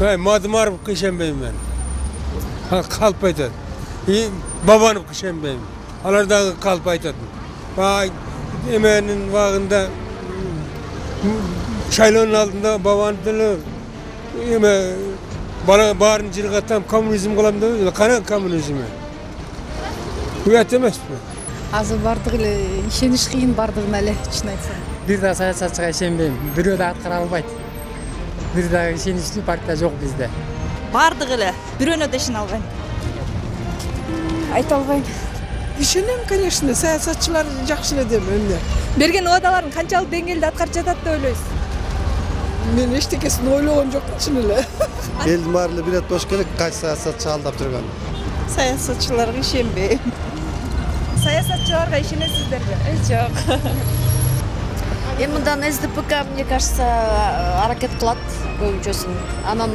Madımarıp kışenbeyim ben. Kalp aytat. Babanıp kışenbeyim. Alarda kalp aytat. Emeğinin vağında şaylonun altında babanın dili bana bağırın cirgatam komünizm kılam da kana komünizmi. Uyat emez mi? Азыр бардык эле ишениш кыйын бардыгына эле чын айтсам. Бир да саясатчыга ишенбейм. Бирөө да аткара албайт. Бир да ишеничтүү партия жок бизде. Бардык эле, бирөөнө да ишене албайм. Айта албайм. Ишенем, конечно, саясатчылар жакшы эле дейм эмне. Берген убадаларын канчалык деңгээлде аткарып жатат деп ойлойсуз? Мен эчтекесин ойлогон жокмун чын эле. Элдин баары билет болуш керек, кайсы саясатчы алдап турган. Саясатчыларга ишенбейм. Саясатчыларга ишенесиздерби? Жок. Мындан СДПК, мне кажется, аракет кылат көбүнчөсүн. Анан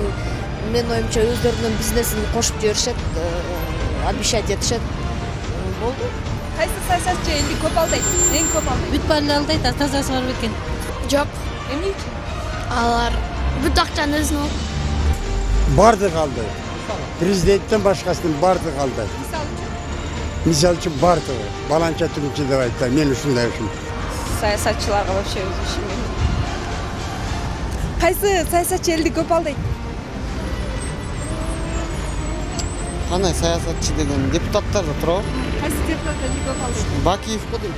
мен оюмча өздөрүнүн бизнесин кошуп жиберишет, обещать этишет. Болду. Кайсы саясатчы элди көп алдайт? Эң көп алдайт? Бүт баары алдайт, тазасы бар бекен. Жок, Эмне үчүн? алар бүт акчаны өзүнө алып. Bardı kaldı. Prezidentten başkasının bardı kaldı. Misal için bardı. Balança Türkçe de var. Men uşunday uşun. Саясатчыларга вообще өзү ишенбейм. Кайсы саясатчы элди көп алдайт? Кандай саясатчы деген депутаттар да турабы? Кайсы депутат элди көп алдайт? Бакиев го дейм.